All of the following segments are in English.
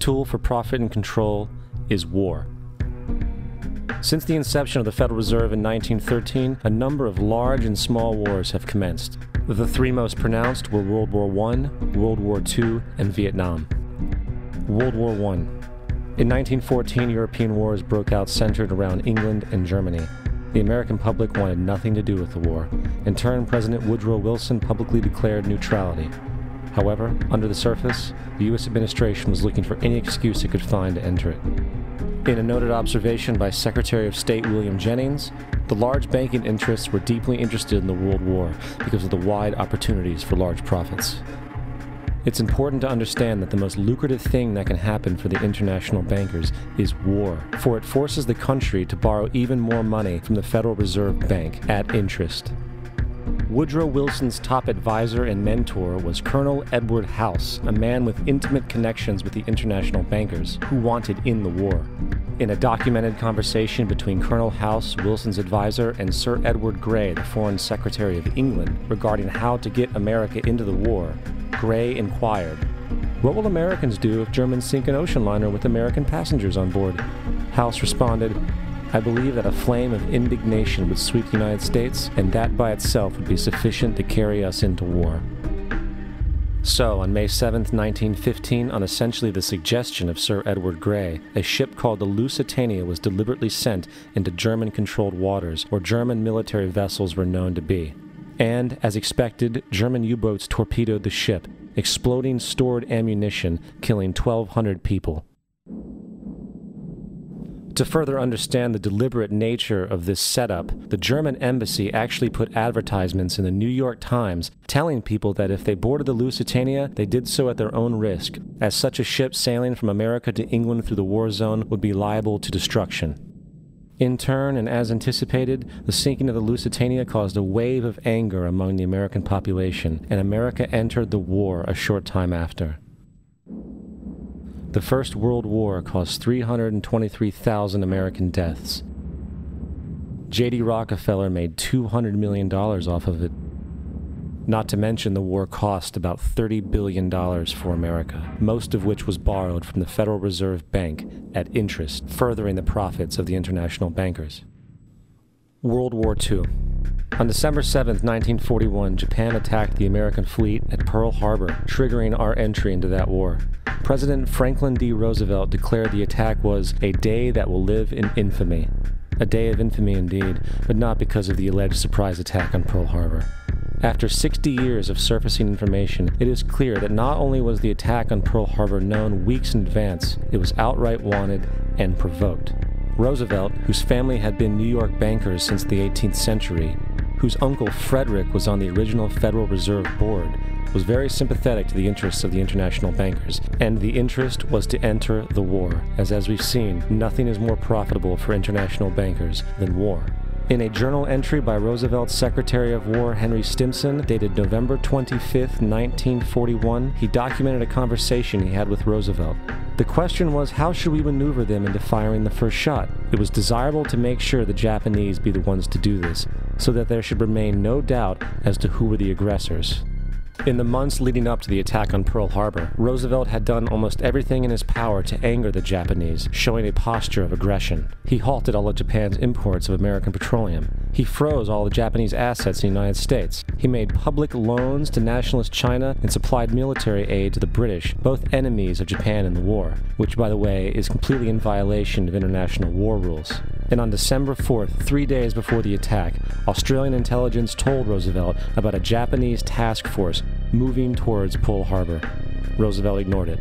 tool for profit and control is war. Since the inception of the Federal Reserve in 1913, a number of large and small wars have commenced. The three most pronounced were World War I, World War II, and Vietnam. World War I. In 1914, European wars broke out centered around England and Germany. The American public wanted nothing to do with the war. In turn, President Woodrow Wilson publicly declared neutrality. However, under the surface, the U.S. administration was looking for any excuse it could find to enter it. In a noted observation by Secretary of State William Jennings, the large banking interests were deeply interested in the World War because of the wide opportunities for large profits. It's important to understand that the most lucrative thing that can happen for the international bankers is war, for it forces the country to borrow even more money from the Federal Reserve Bank at interest. Woodrow Wilson's top advisor and mentor was Colonel Edward House, a man with intimate connections with the international bankers who wanted in the war. In a documented conversation between Colonel House, Wilson's advisor, and Sir Edward Grey, the Foreign Secretary of England, regarding how to get America into the war, Grey inquired, "What will Americans do if Germans sink an ocean liner with American passengers on board?" House responded, "I believe that a flame of indignation would sweep the United States, and that by itself would be sufficient to carry us into war." So, on May 7, 1915, on essentially the suggestion of Sir Edward Grey, a ship called the Lusitania was deliberately sent into German-controlled waters where German military vessels were known to be. And, as expected, German U-boats torpedoed the ship, exploding stored ammunition, killing 1,200 people. To further understand the deliberate nature of this setup, the German embassy actually put advertisements in the New York Times telling people that if they boarded the Lusitania, they did so at their own risk, as such a ship sailing from America to England through the war zone would be liable to destruction. In turn, and as anticipated, the sinking of the Lusitania caused a wave of anger among the American population, and America entered the war a short time after. The First World War caused 323,000 American deaths. J.D. Rockefeller made $200 million off of it. Not to mention the war cost about $30 billion for America, most of which was borrowed from the Federal Reserve Bank at interest, furthering the profits of the international bankers. World War II. On December 7, 1941, Japan attacked the American fleet at Pearl Harbor, triggering our entry into that war. President Franklin D. Roosevelt declared the attack was a day that will live in infamy. A day of infamy indeed, but not because of the alleged surprise attack on Pearl Harbor. After 60 years of surfacing information, it is clear that not only was the attack on Pearl Harbor known weeks in advance, it was outright wanted and provoked. Roosevelt, whose family had been New York bankers since the 18th century, whose uncle Frederick was on the original Federal Reserve Board, was very sympathetic to the interests of the international bankers, and the interest was to enter the war, as we've seen, nothing is more profitable for international bankers than war. In a journal entry by Roosevelt's Secretary of War Henry Stimson, dated November 25, 1941, he documented a conversation he had with Roosevelt. The question was, how should we maneuver them into firing the first shot? It was desirable to make sure the Japanese be the ones to do this, so that there should remain no doubt as to who were the aggressors. In the months leading up to the attack on Pearl Harbor, Roosevelt had done almost everything in his power to anger the Japanese, showing a posture of aggression. He halted all of Japan's imports of American petroleum. He froze all the Japanese assets in the United States. He made public loans to nationalist China and supplied military aid to the British, both enemies of Japan in the war, which, by the way, is completely in violation of international war rules. And on December 4th, 3 days before the attack, Australian intelligence told Roosevelt about a Japanese task force moving towards Pearl Harbor. Roosevelt ignored it.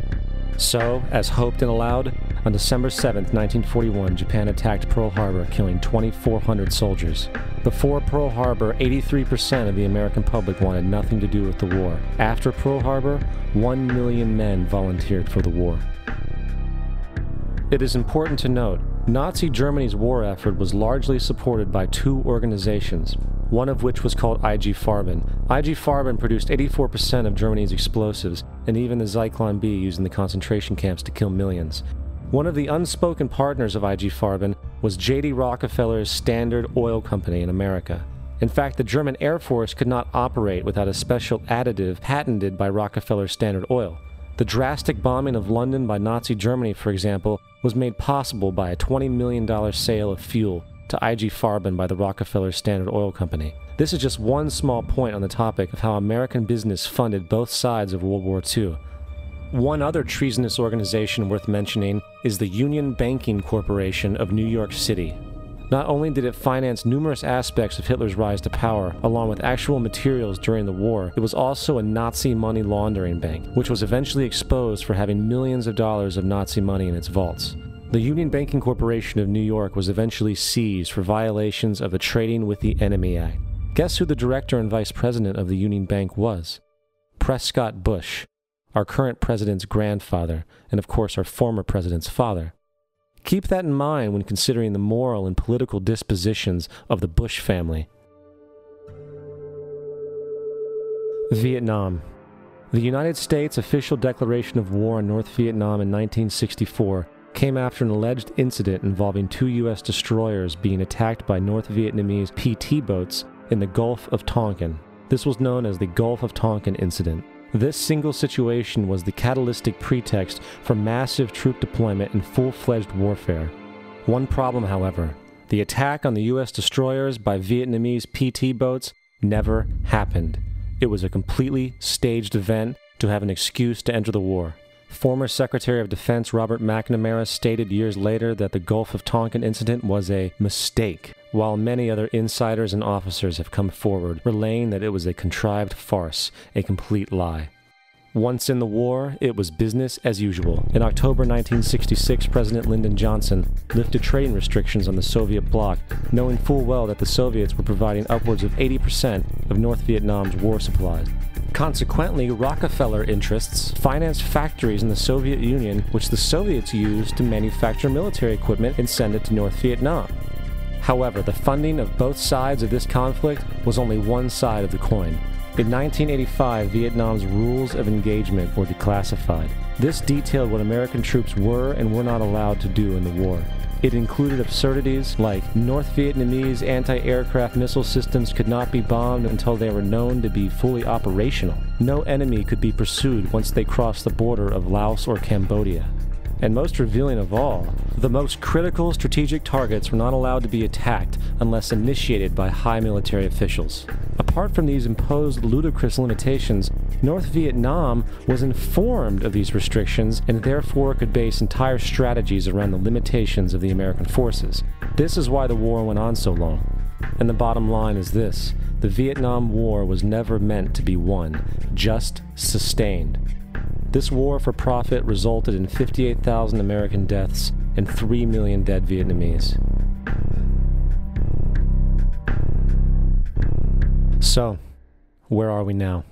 So, as hoped and allowed, on December 7, 1941, Japan attacked Pearl Harbor, killing 2,400 soldiers. Before Pearl Harbor, 83% of the American public wanted nothing to do with the war. After Pearl Harbor, 1 million men volunteered for the war. It is important to note, Nazi Germany's war effort was largely supported by two organizations, one of which was called IG Farben. IG Farben produced 84% of Germany's explosives, and even the Zyklon B used in the concentration camps to kill millions. One of the unspoken partners of IG Farben was J.D. Rockefeller's Standard Oil Company in America. In fact, the German Air Force could not operate without a special additive patented by Rockefeller's Standard Oil. The drastic bombing of London by Nazi Germany, for example, was made possible by a $20 million sale of fuel to IG Farben by the Rockefeller Standard Oil Company. This is just one small point on the topic of how American business funded both sides of World War II. One other treasonous organization worth mentioning is the Union Banking Corporation of New York City. Not only did it finance numerous aspects of Hitler's rise to power, along with actual materials during the war, it was also a Nazi money laundering bank, which was eventually exposed for having millions of dollars of Nazi money in its vaults. The Union Banking Corporation of New York was eventually seized for violations of the Trading with the Enemy Act. Guess who the director and vice president of the Union Bank was? Prescott Bush, our current president's grandfather, and of course our former president's father. Keep that in mind when considering the moral and political dispositions of the Bush family. Vietnam. The United States' official declaration of war on North Vietnam in 1964 came after an alleged incident involving 2 U.S. destroyers being attacked by North Vietnamese PT boats in the Gulf of Tonkin. This was known as the Gulf of Tonkin Incident. This single situation was the catalytic pretext for massive troop deployment and full-fledged warfare. One problem, however, the attack on the U.S. destroyers by Vietnamese PT boats never happened. It was a completely staged event to have an excuse to enter the war. Former Secretary of Defense Robert McNamara stated years later that the Gulf of Tonkin incident was a mistake, while many other insiders and officers have come forward, relaying that it was a contrived farce, a complete lie. Once in the war, it was business as usual. In October 1966, President Lyndon Johnson lifted trading restrictions on the Soviet bloc, knowing full well that the Soviets were providing upwards of 80% of North Vietnam's war supplies. Consequently, Rockefeller interests financed factories in the Soviet Union, which the Soviets used to manufacture military equipment and send it to North Vietnam. However, the funding of both sides of this conflict was only one side of the coin. In 1985, Vietnam's rules of engagement were declassified. This detailed what American troops were and were not allowed to do in the war. It included absurdities like North Vietnamese anti-aircraft missile systems could not be bombed until they were known to be fully operational. No enemy could be pursued once they crossed the border of Laos or Cambodia. And most revealing of all, the most critical strategic targets were not allowed to be attacked unless initiated by high military officials. Apart from these imposed ludicrous limitations, North Vietnam was informed of these restrictions and therefore could base entire strategies around the limitations of the American forces. This is why the war went on so long. And the bottom line is this: the Vietnam War was never meant to be won, just sustained. This war for profit resulted in 58,000 American deaths and 3 million dead Vietnamese. So, where are we now?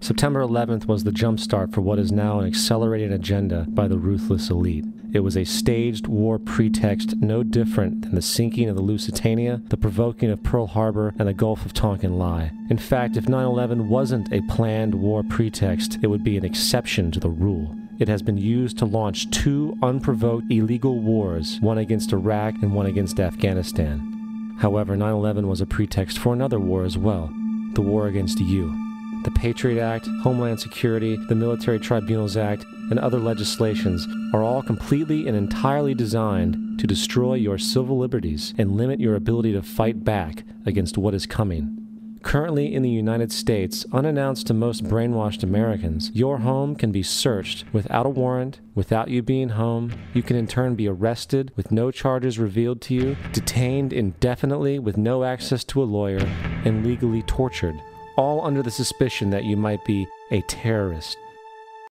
September 11th was the jumpstart for what is now an accelerated agenda by the ruthless elite. It was a staged war pretext no different than the sinking of the Lusitania, the provoking of Pearl Harbor, and the Gulf of Tonkin lie. In fact, if 9/11 wasn't a planned war pretext, it would be an exception to the rule. It has been used to launch 2 unprovoked illegal wars, one against Iraq and one against Afghanistan. However, 9/11 was a pretext for another war as well, the war against you. The Patriot Act, Homeland Security, the Military Tribunals Act, and other legislations are all completely and entirely designed to destroy your civil liberties and limit your ability to fight back against what is coming. Currently in the United States, unannounced to most brainwashed Americans, your home can be searched without a warrant, without you being home. You can in turn be arrested with no charges revealed to you, detained indefinitely with no access to a lawyer, and legally tortured, all under the suspicion that you might be a terrorist.